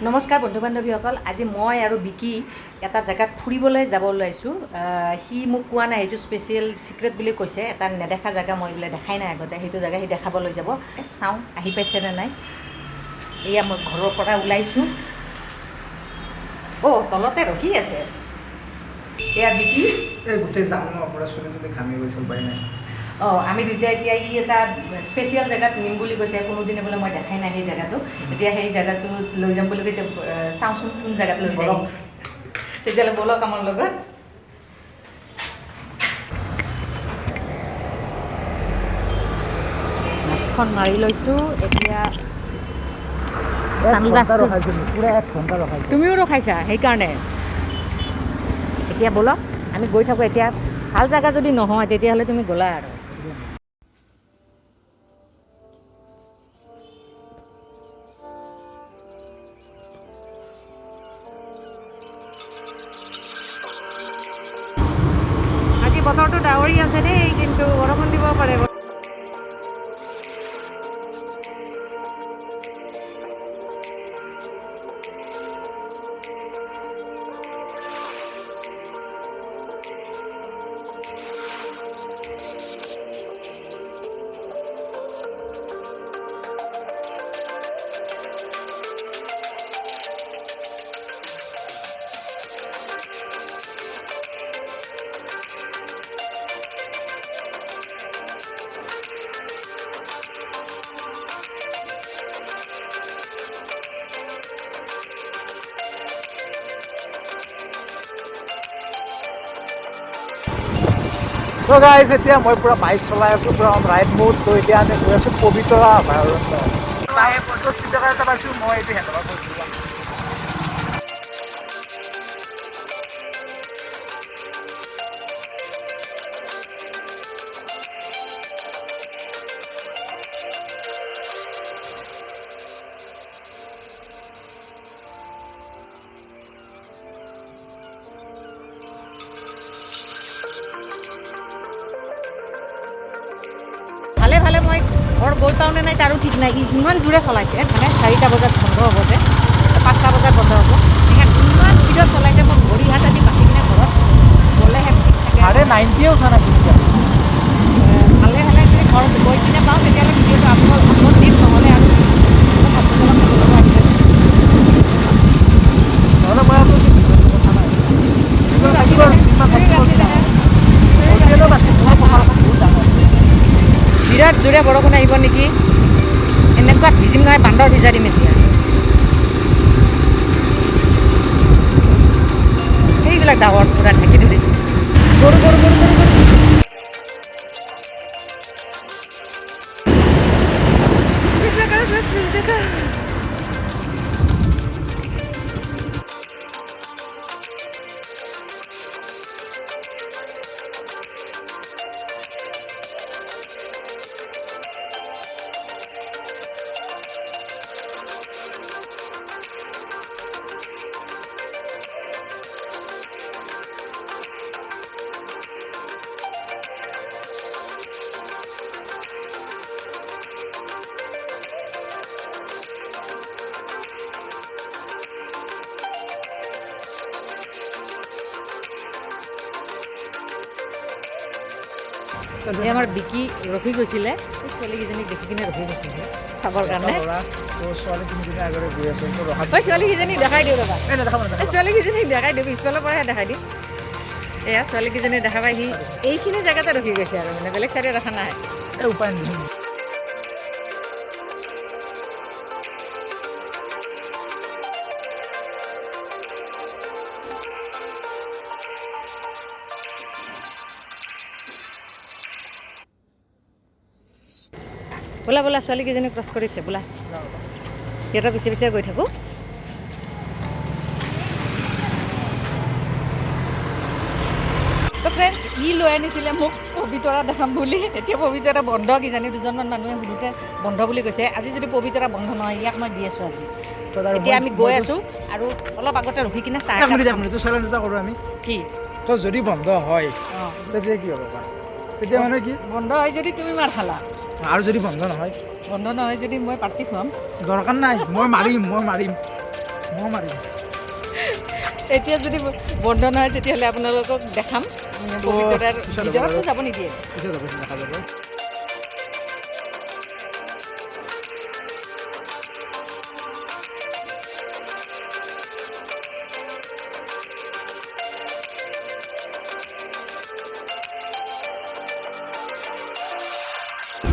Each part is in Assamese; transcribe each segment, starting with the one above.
নমস্কাৰ বন্ধু বান্ধৱীসকল, আজি মই আৰু বিকি এটা জেগাত ফুৰিবলৈ যাব ওলাইছোঁ। সি মোক কোৱা নাই, সেইটো স্পেচিয়েল চিক্ৰেট বুলি কৈছে। এটা নেদেখা জেগা, মই বোলে দেখাই নাই আগতে, সেইটো জেগা সি দেখাব লৈ যাব। চাওঁ আহি পাইছেনে নাই। এয়া মই ঘৰৰ পৰা ওলাইছোঁ। অ' তলতে ৰখি আছে। এয়া বিকি, এই গোটেই জামৰ পৰা চলি তুমি ঘামি গৈছে, উপায় নাই। আমি দুয়োটাই এতিয়া ই এটা স্পেচিয়েল জেগাত নিম বুলি কৈছে। কোনোদিনে বোলে মই দেখাই নাই সেই জেগাটো। এতিয়া সেই জেগাটো লৈ যাম বুলি কৈছে। চাওঁচোন কোন জেগাত লৈ যায়। তেতিয়াহ'লে ব'লক আমাৰ লগত। মাছখন মাৰি লৈছোঁ এতিয়া। তুমিও ৰখাইছা সেইকাৰণে। এতিয়া ব'লক আমি গৈ থাকোঁ। এতিয়া ভাল জেগা যদি নহয় তেতিয়াহ'লে তুমি গ'লা আৰু। আজি বতৰটো ডাৱৰী আছে দেই, কিন্তু বৰষুণ দিব পাৰে। তো গাইজ, এতিয়া মই পুৰা বাইক চলাই আছোঁ, পুৰা ৰাইড মোড। তো এতিয়া আমি গৈ আছোঁ পবিতৰা অভয়াৰণ্য। 50 টকা এটা পাইছোঁ, মই এইটো হেণ্ডঅভাৰ কৰিছোঁ। ভালে ভালে মই ঘৰ গৈ পাওঁনে নাই তাৰো ঠিক নাই। ইমান জোৰে চলাইছে। মানে 4টা বজাত বন্ধ হ'ব যে, 5টা বজাত বন্ধ হ'ব। ইমান স্পীডত চলাইছে, মই ভৰি হাত আদি বাচি কিনে ঘৰত গ'লেহে ঠিক থাকে। 90ও উঠা নাই কিন্তু। ভালে ভালে যদি ঘৰ গৈ কিনে পাওঁ তেতিয়াহ'লে ভিডিঅ'টো আপলোড দিম, নহ'লে আৰু নহ'লে মই আৰু কথা নাই। বিৰাট জোৰে বৰষুণ আহিব নেকি? এনেকুৱা ভিজিম নহয়, বান্দৰ ভিজাই দিম এতিয়া। সেইবিলাক ডাৱৰ পূৰা ঢাকি ধৰিছে। গৰু গৰু গৰু গৰু গৰু এই আমাৰ বিকি ৰখি গৈছিলে, ছোৱালীকেইজনীক দেখি কিনে ৰখি গৈছিলে চাবৰ কাৰণে। ছোৱালীকেইজনীক দেখাই দিওঁ ৰ'বা। ছোৱালীকেইজনীক দেখাই দিওঁ, স্কুলৰ পৰাহে দেখাই দিম। এয়া ছোৱালীকেইজনীক দেখা পাই সি এইখিনি জেগাতে ৰখি গৈছে আৰু, মানে বেলেগ চাইডে ৰখা নাই। উপায় নাই। বোলা বোলা, ছোৱালীকেইজনী ক্ৰছ কৰিছে, বোলা সিহঁতৰ পিছে পিছে গৈ থাকোঁ। তো ফ্ৰেণ্ডছ, ই লৈ আনিছিলে মোক পবিতৰা দেখাম বুলি। এতিয়া পবিতৰা বন্ধ কিজানি, দুজনমান মানুহে সুধোতে বন্ধ বুলি কৈছে। আজি যদি পবিতৰা বন্ধ নহয়, ইয়াক মই দি আছোঁ আজি। এতিয়া আমি গৈ আছোঁ আৰু অলপ আগতে ৰখি কিনে চাহ কৰোঁ আমি। কি তো যদি বন্ধ হয় তেতিয়া কি হ'ব? তেতিয়া মানে কি বন্ধ হয় যদি তুমি মাৰ খালা, আৰু যদি বন্ধ নহয় যদি মই পাৰ্টি খুৱাম। দৰকাৰ নাই, মই মাৰিম মহ মাৰিম এতিয়া যদি বন্ধ নহয় তেতিয়াহ'লে আপোনালোকক দেখাম পবিতৰাৰ পিছত ভিতৰতো যাব নিদিয়ে পিছত যাব দেখা যাব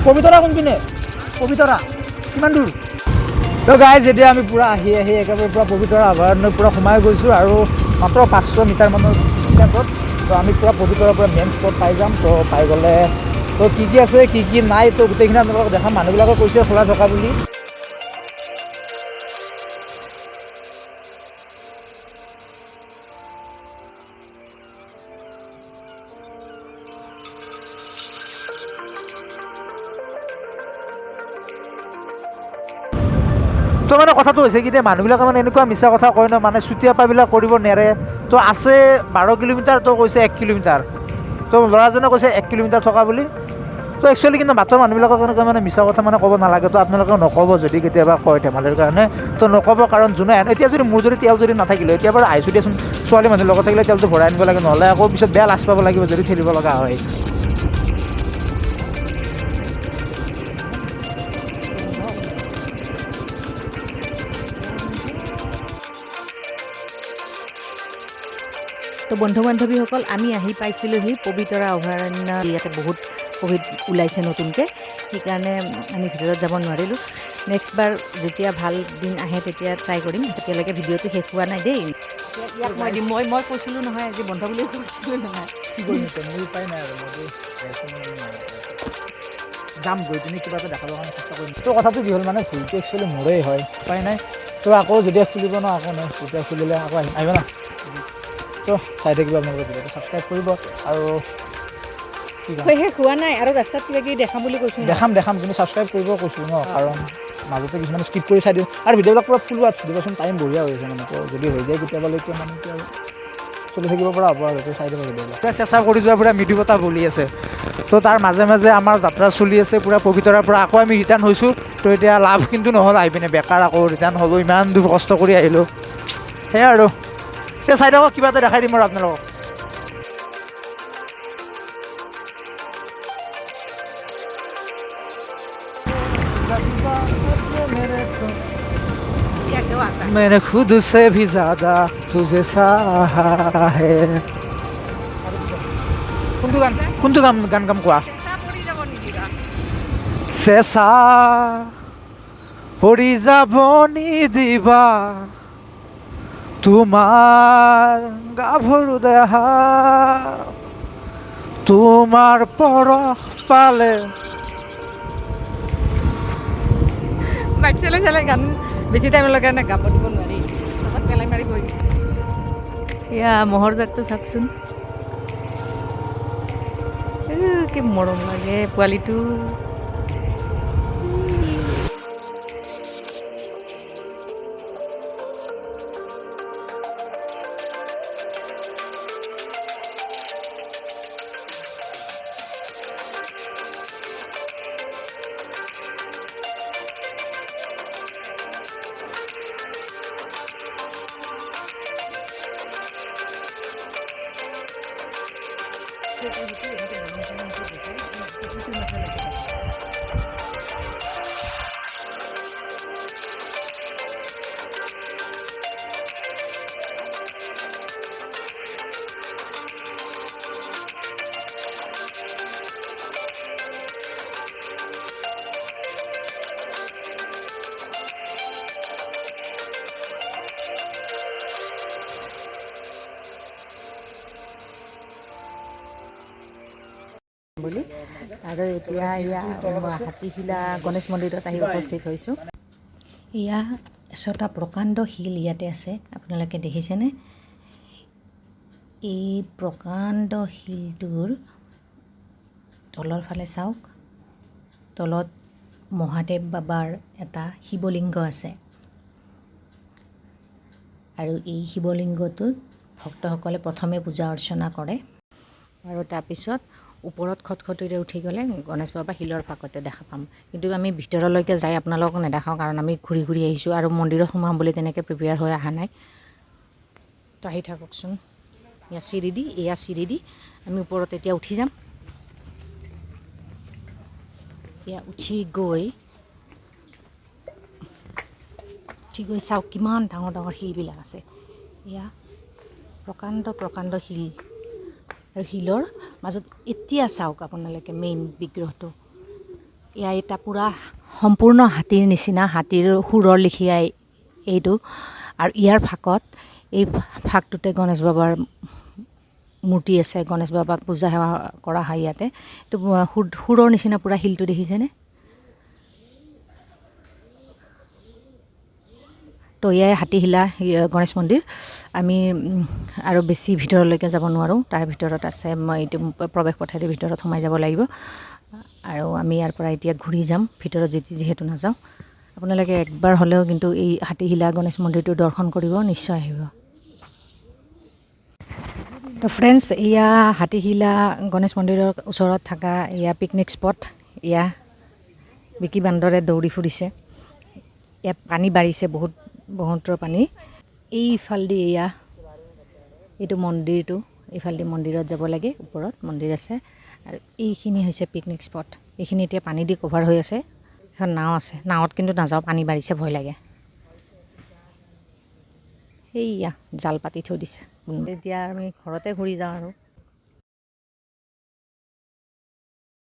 পবিতৰা কোনপিনে পবিতৰা কিমান দূৰ তো গাইজ এতিয়া আমি পূৰা আহি একেবাৰে পূৰা পবিতৰা অভয়াৰণ্যত পূৰা সোমাই গৈছোঁ আৰু মাত্ৰ 500 মিটাৰমানৰ ডিষ্টেঞ্চত তো আমি পূৰা পবিতৰাৰ পৰা মেইন স্পট পাই যাম তো পাই গ'লে তো কি আছে কি নাই তো গোটেইখিনি আপোনালোকক দেখাম মানুহবিলাকে কৈছে খোলা থকা বুলি তো মানে কথাটো হৈছে কি এতিয়া মানুহবিলাকে মানে এনেকুৱা মিছা কথা কয় ন মানে চুতীয়াপাবিলাক কৰিব নেৰে তো আছে 12 কিলোমিটাৰ তো কৈছে 1 কিলোমিটাৰ তো ল'ৰাজনে কৈছে 1 কিলোমিটাৰ থকা বুলি তো একচুৱেলি কিন্তু বাটৰ মানুহবিলাকৰ কাৰণে মানে মিছা কথা মানে ক'ব নালাগে তো আপোনালোকে নক'ব যদি কেতিয়াবা কয় ধেমালিৰ কাৰণে তো নক'ব কাৰণ যোনে এতিয়া যদি মোৰ যদি তেল যদি নাথাকিলে এতিয়া বাৰু আহিছোঁ দিয়াচোন ছোৱালী মানুহৰ লগত থাকিলে তেলটো ভৰাই আনিব লাগে নহ'লে আকৌ পিছত বেয়া লাজ পাব লাগিব যদি ঠেলিব লগা হয় তো বন্ধু বান্ধৱীসকল আমি আহি পাইছিলোঁহি পবিতৰা অভয়াৰণ্য ইয়াতে বহুত ক'ভিড ওলাইছে নতুনকৈ সেইকাৰণে আমি ভিতৰত যাব নোৱাৰিলোঁ নেক্সট বাৰ যেতিয়া ভাল দিন আহে তেতিয়া ট্ৰাই কৰিম তেতিয়ালৈকে ভিডিঅ'টো শেষ হোৱা নাই দেই ইয়াক মই দিম মই কৈছিলোঁ নহয় আজি বন্ধ বুলি কৈছিলোঁ নহয় কি কৰিম মোৰ উপায় নাই আৰু মই যাম গৈ পিনি কিবা এটা দেখাবৰ কাৰণে চেষ্টা কৰিম তো কথাটো কি হ'ল মানে ভুলটো একচুৱেলি মোৰেই হয় উপায় নাই তো আকৌ যেতিয়া খুলিব ন আকৌ নাই যেতিয়া খুলিলে আকৌ আহিব না তো চাই থাকিব আপোনালোকে ভিডিঅ'টো ছাবস্ক্ৰাইব কৰিব আৰু শেষ হোৱা নাই আৰু ৰাস্তাত কিবা কিবি দেখাম বুলি কৈছোঁ দেখাম কিন্তু ছাবস্ক্ৰাইব কৰিব কৈছোঁ ন কাৰণ মাজতে কিছুমান স্কিপ কৰি চাই দিওঁ আৰু ভিডিঅ'বিলাক পূৰা ফুল ৱাটছ দিবচোন টাইম বঢ়িয়া হৈ আছে মানে তো যদি হৈ যায় কেতিয়াবালৈকে মানে কি আৰু চলি থাকিব পৰা হ'ব আৰু চাই দিব ভিডিঅ'বিলাক চেষ্টা কৰি যোৱা পূৰা মৃদু বতাহ বলি আছে তো তাৰ মাজে মাজে আমাৰ যাত্ৰা চলি আছে পূৰা পবিতৰাৰ পৰা আকৌ আমি ৰিটাৰ্ণ হৈছোঁ তো এতিয়া লাভ কিন্তু নহ'ল আহি পিনে বেকাৰ আকৌ ৰিটাৰ্ণ হ'লোঁ ইমান দূৰ কষ্ট কৰি আহিলোঁ সেয়াই আৰু এতিয়া চাই থাকক কিবা এটা দেখাই দিম আৰু আপোনালোকক मैंने खुद से भी ज्यादा तुझे चाहा है কোনটো গান কোৱা চেঁচা পৰি যাব নিদিবা তোমাৰ গাভৰু দেহা তোমাৰ পৰশ পালে বাইক চলাই গান বেছি টাইমলৈকে কাৰণে গাব দিব নোৱাৰি চবত পেলাই মাৰি গৈ গৈছে এয়া মহৰ জাকটো চাওকচোন কি মৰম লাগে পোৱালিটো বুলি আৰু এতিয়া এয়া হাতীশিলা গণেশ মন্দিৰত আহি উপস্থিত হৈছোঁ এয়া ছটা প্ৰকাণ্ড শিল ইয়াতে আছে আপোনালোকে দেখিছেনে এই প্ৰকাণ্ড শিলটোৰ তলৰ ফালে চাওক তলত মহাদেৱ বাবাৰ এটা শিৱলিংগ আছে আৰু এই শিৱলিংগটোত ভক্তসকলে প্ৰথমে পূজা অৰ্চনা কৰে আৰু তাৰপিছত ওপৰত খটখটিৰে উঠি গ'লে গণেশ বাবা শিলৰ ফাকতে দেখা পাম। কিন্তু আমি ভিতৰলৈকে যাই আপোনালোকক নেদেখাওঁ, কাৰণ আমি ঘূৰি ঘূৰি আহিছোঁ আৰু মন্দিৰত সোমাম বুলি তেনেকৈ প্ৰিপেয়াৰ হৈ অহা নাই। তো আহি থাককচোন। এয়া চিৰি দি আমি ওপৰত এতিয়া উঠি যাম। এয়া উঠি গৈ চাওক কিমান ডাঙৰ ডাঙৰ শিলবিলাক আছে। এয়া প্ৰকাণ্ড শিল, আৰু শিলৰ মাজত এতিয়া চাওক আপোনালোকে মেইন বিগ্ৰহটো। এয়া এটা পূৰা সম্পূৰ্ণ হাতীৰ নিচিনা, হাতীৰ শুৰৰ লিখিয়াই এইটো। আৰু ইয়াৰ ফাকত, এই ফাকটোতে গণেশ বাবাৰ মূৰ্তি আছে। গণেশ বাবাক পূজা সেৱা কৰা হয় ইয়াতে। এইটো শুৰৰ নিচিনা পূৰা শিলটো দেখিছেনে? তো এয়াই হাতীশিলা গণেশ মন্দিৰ। আমি আৰু বেছি ভিতৰলৈকে যাব নোৱাৰোঁ, তাৰ ভিতৰত আছে এইটো প্ৰৱেশ পথেৰে ভিতৰত সোমাই যাব লাগিব। আৰু আমি ইয়াৰ পৰা এতিয়া ঘূৰি যাম, ভিতৰত যিহেতু নাযাওঁ। আপোনালোকে একবাৰ হ'লেও কিন্তু এই হাতীশিলা গণেশ মন্দিৰটো দৰ্শন কৰিব, নিশ্চয় আহিব। তো ফ্ৰেণ্ডছ, এয়া হাতীশিলা গণেশ মন্দিৰৰ ওচৰত থকা এয়া পিকনিক স্পট। এয়া বিকি বান্দৰে দৌৰি ফুৰিছে। ইয়াত পানী বাঢ়িছে, বহুত ব্ৰহ্মপুত্ৰৰ পানী। এইফালেদি এইটো মন্দিৰটো, এইফালেদি মন্দিৰত যাব লাগে, ওপৰত মন্দিৰ আছে। আৰু এইখিনি হৈছে পিকনিক স্পট। এইখিনি এতিয়া পানী দি কভাৰ হৈ আছে। এখন নাও আছে, নাৱত কিন্তু নাযাওঁ, পানী বাঢ়িছে, ভয় লাগে। সেইয়া জাল পাতি থৈ দিছে। এতিয়া আমি ঘৰতে ঘূৰি যাওঁ আৰু।